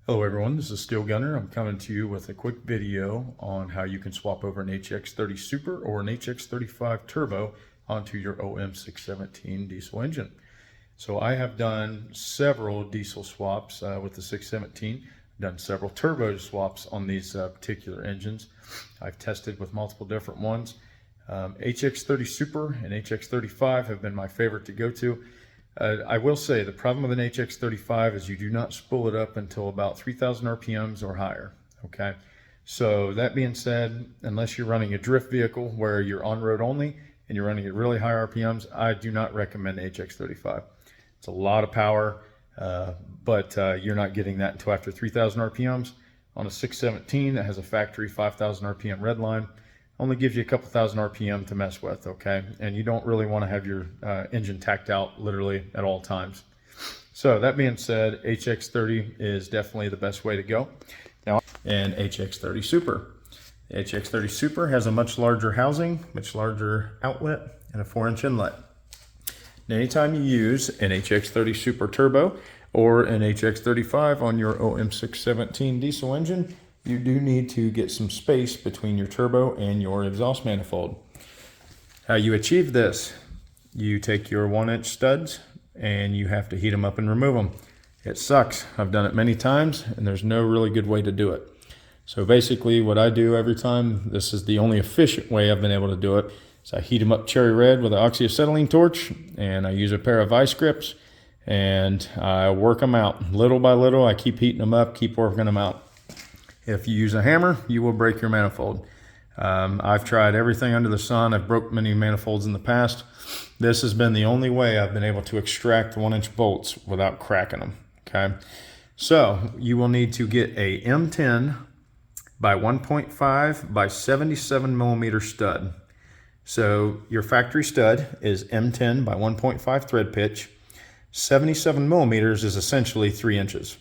Hello everyone, this is Steel Gunner. I'm coming to you with a quick video on how you can swap over an hx30 Super or an hx35 Turbo onto your om617 diesel engine. So I have done several diesel swaps with the 617. I've done several turbo swaps on these particular engines. I've tested with multiple different ones. hx30 Super and hx35 have been my favorite to go to. I will say the problem with an hx35 is you do not spool it up until about 3,000 RPMs or higher. Okay, so that being said, unless you're running a drift vehicle where you're on road only and you're running at really high RPMs, I do not recommend hx35. It's a lot of power, but you're not getting that until after 3,000 RPMs. On a 617 that has a factory 5,000 RPM redline, only gives you a couple thousand RPM to mess with, okay? And you don't really want to have your engine tacked out literally at all times. So that being said, hx30 is definitely the best way to go. Now, and hx30 Super. The hx30 Super has a much larger housing, much larger outlet, and a 4-inch inlet. Now, anytime you use an hx30 Super Turbo or an hx35 on your om617 diesel engine, you do need to get some space between your turbo and your exhaust manifold. How you achieve this, you take your 1-inch studs and you have to heat them up and remove them. It sucks. I've done it many times and there's no really good way to do it. So basically what I do every time, this is the only efficient way I've been able to do it, is I heat them up cherry red with an oxyacetylene torch, and I use a pair of vice grips and I work them out. Little by little, I keep heating them up, keep working them out. If you use a hammer, you will break your manifold. I've tried everything under the sun. I've broke many manifolds in the past. This has been the only way I've been able to extract 1-inch bolts without cracking them, okay? So you will need to get a M10 by 1.5 by 77 millimeter stud. So your factory stud is M10 by 1.5 thread pitch. 77 millimeters is essentially 3 inches.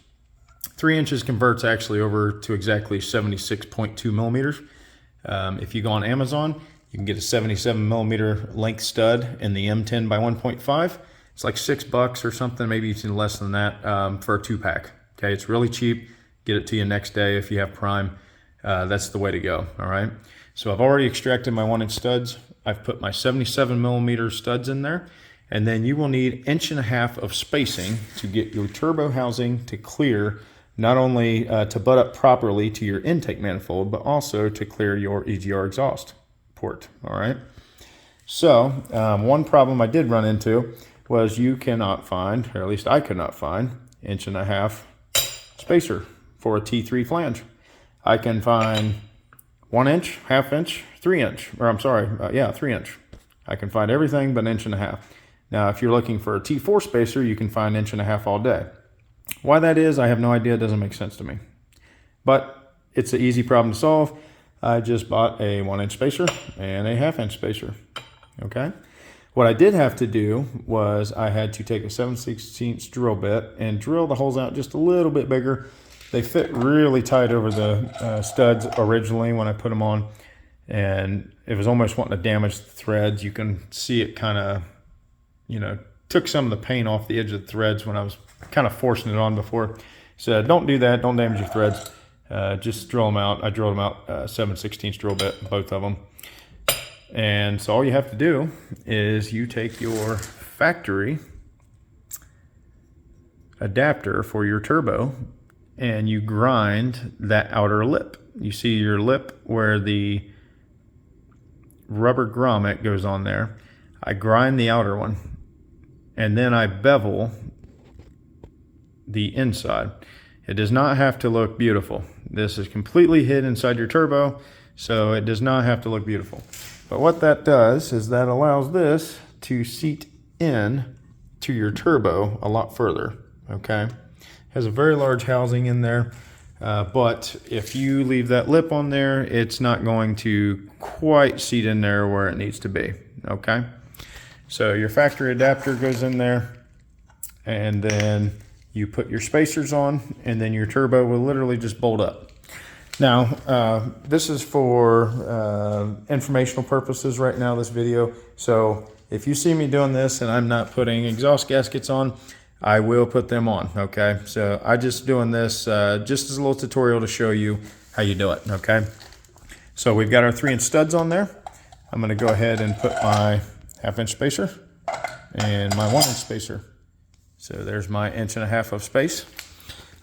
3 inches converts actually over to exactly 76.2 millimeters. If you go on Amazon, you can get a 77 millimeter length stud in the M10 by 1.5. It's like $6 or something, maybe even less than that, for a 2-pack. Okay, it's really cheap. Get it to you next day if you have Prime. That's the way to go, all right? So I've already extracted my 1-inch studs. I've put my 77 millimeter studs in there. And then you will need 1.5 inches of spacing to get your turbo housing to clear, not only to butt up properly to your intake manifold, but also to clear your EGR exhaust port, all right? So one problem I did run into was you cannot find, or at least I could not find, 1.5 inch spacer for a T3 flange. I can find 1 inch, 1/2 inch, 3 inch, or I'm sorry, 3 inch. I can find everything but 1.5 inches. Now, if you're looking for a T4 spacer, you can find 1.5 inches all day. Why that is, I have no idea. It doesn't make sense to me. But it's an easy problem to solve. I just bought a 1-inch spacer and a 1/2 inch spacer. Okay. What I did have to do was I had to take a 7/16 drill bit and drill the holes out just a little bit bigger. They fit really tight over the studs originally when I put them on, and it was almost wanting to damage the threads. You can see it kind of, took some of the paint off the edge of the threads when I was kind of forcing it on before. So don't do that. Don't damage your threads. Just drill them out. I drilled them out 7/16 drill bit, both of them. And so all you have to do is you take your factory adapter for your turbo and you grind that outer lip. You see your lip where the rubber grommet goes on there. I grind the outer one and then I bevel the inside. It does not have to look beautiful. This is completely hid inside your turbo, so it does not have to look beautiful. But what that does is that allows this to seat in to your turbo a lot further, okay? Has a very large housing in there, but if you leave that lip on there, it's not going to quite seat in there where it needs to be, okay? So your factory adapter goes in there, and then you put your spacers on, and then your turbo will literally just bolt up. Now, this is for informational purposes right now, this video. So if you see me doing this and I'm not putting exhaust gaskets on, I will put them on, okay? So I'm just doing this just as a little tutorial to show you how you do it, okay? So we've got our 3-inch studs on there. I'm gonna go ahead and put my 1/2-inch spacer and my 1-inch spacer. So there's my 1.5 inches of space.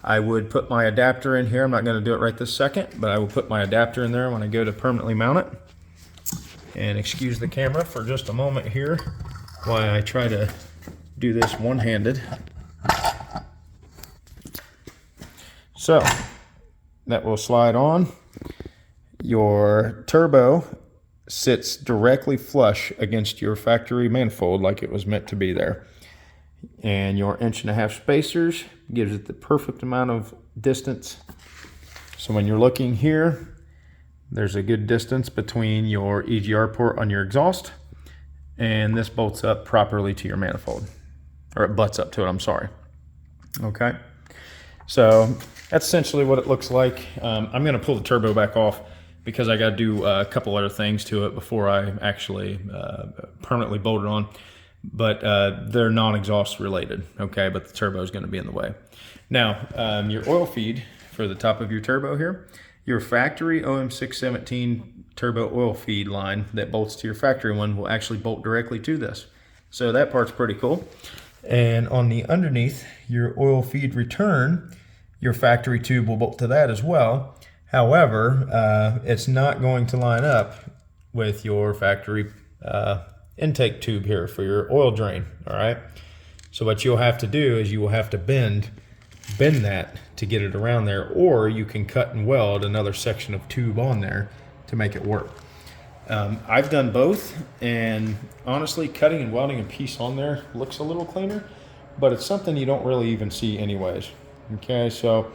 I would put my adapter in here. I'm not gonna do it right this second, but I will put my adapter in there when I go to permanently mount it. And excuse the camera for just a moment here while I try to do this one-handed. So that will slide on. Your turbo sits directly flush against your factory manifold like it was meant to be there. And your 1.5 inch spacers gives it the perfect amount of distance. So when you're looking here, there's a good distance between your EGR port on your exhaust, and this bolts up properly to your manifold, or it butts up to it, I'm sorry. Okay, so that's essentially what it looks like. I'm gonna pull the turbo back off because I gotta do a couple other things to it before I actually permanently bolt it on. But they're non-exhaust related, okay? But the turbo is gonna be in the way. Now, your oil feed for the top of your turbo here, your factory om617 turbo oil feed line that bolts to your factory one will actually bolt directly to this. So that part's pretty cool. And on the underneath, your oil feed return, your factory tube will bolt to that as well. However, it's not going to line up with your factory intake tube here for your oil drain, all right? So what you'll have to do is you will have to bend that to get it around there, or you can cut and weld another section of tube on there to make it work. I've done both, and honestly, cutting and welding a piece on there looks a little cleaner, but it's something you don't really even see anyways. Okay, so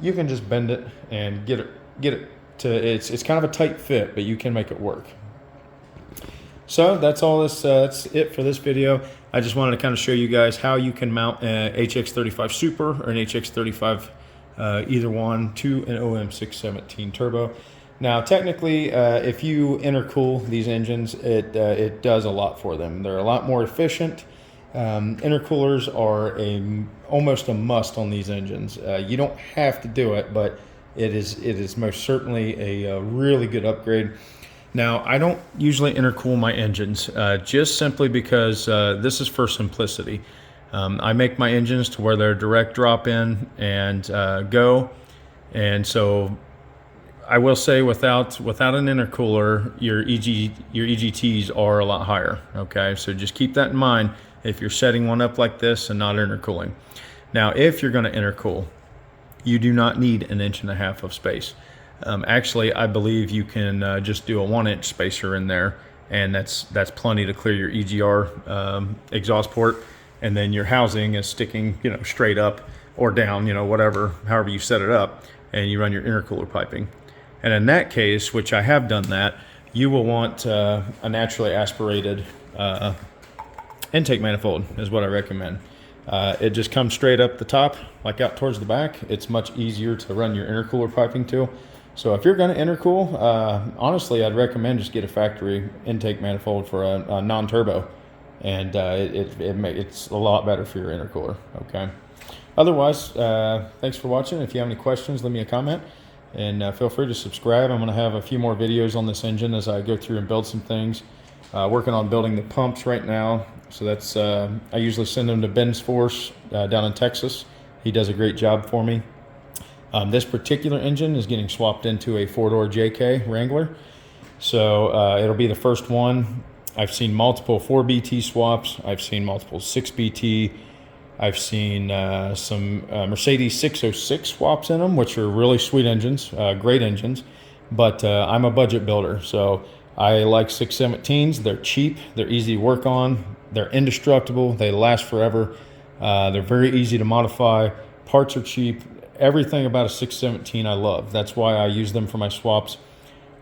you can just bend it and get it to, it's kind of a tight fit, but you can make it work. So that's all this, that's it for this video. I just wanted to kind of show you guys how you can mount an hx35 Super or an hx35, either one, to an om617 turbo. Now, technically, if you intercool these engines, it does a lot for them. They're a lot more efficient. Intercoolers are almost a must on these engines. You don't have to do it, but it is most certainly a really good upgrade. Now, I don't usually intercool my engines just simply because this is for simplicity. I make my engines to where they're direct drop in and go, and so I will say without an intercooler, your EGTs are a lot higher. Okay, so just keep that in mind if you're setting one up like this and not intercooling. Now, if you're going to intercool, you do not need 1.5 inches of space. Actually, I believe you can just do a 1-inch spacer in there, and that's plenty to clear your EGR exhaust port, and then your housing is sticking, straight up or down, whatever, however you set it up, and you run your intercooler piping. And in that case, which I have done that, you will want a naturally aspirated intake manifold is what I recommend. It just comes straight up the top, like out towards the back. It's much easier to run your intercooler piping to. So if you're going to intercool, honestly, I'd recommend just get a factory intake manifold for a non-turbo, and it's a lot better for your intercooler. Okay. Otherwise, thanks for watching. If you have any questions, leave me a comment, and feel free to subscribe. I'm going to have a few more videos on this engine as I go through and build some things. Working on building the pumps right now. So that's I usually send them to Ben's Force down in Texas. He does a great job for me. This particular engine is getting swapped into a 4-door JK Wrangler. So it'll be the first one. I've seen multiple 4BT swaps. I've seen multiple 6BT. I've seen some Mercedes 606 swaps in them, which are really sweet engines, great engines. But I'm a budget builder, so I like 617s. They're cheap. They're easy to work on. They're indestructible. They last forever. They're very easy to modify. Parts are cheap. Everything about a 617 I love. That's why I use them for my swaps.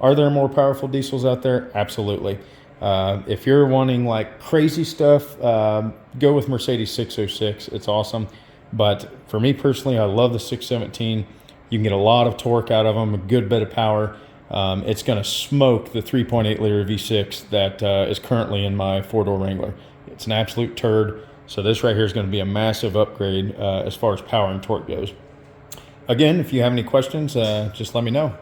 Are there more powerful diesels out there? Absolutely. If you're wanting like crazy stuff, go with Mercedes 606. It's awesome. But for me personally, I love the 617. You can get a lot of torque out of them, a good bit of power. It's going to smoke the 3.8 liter V6 that is currently in my 4-door Wrangler. It's an absolute turd. So this right here is going to be a massive upgrade as far as power and torque goes. Again, if you have any questions, just let me know.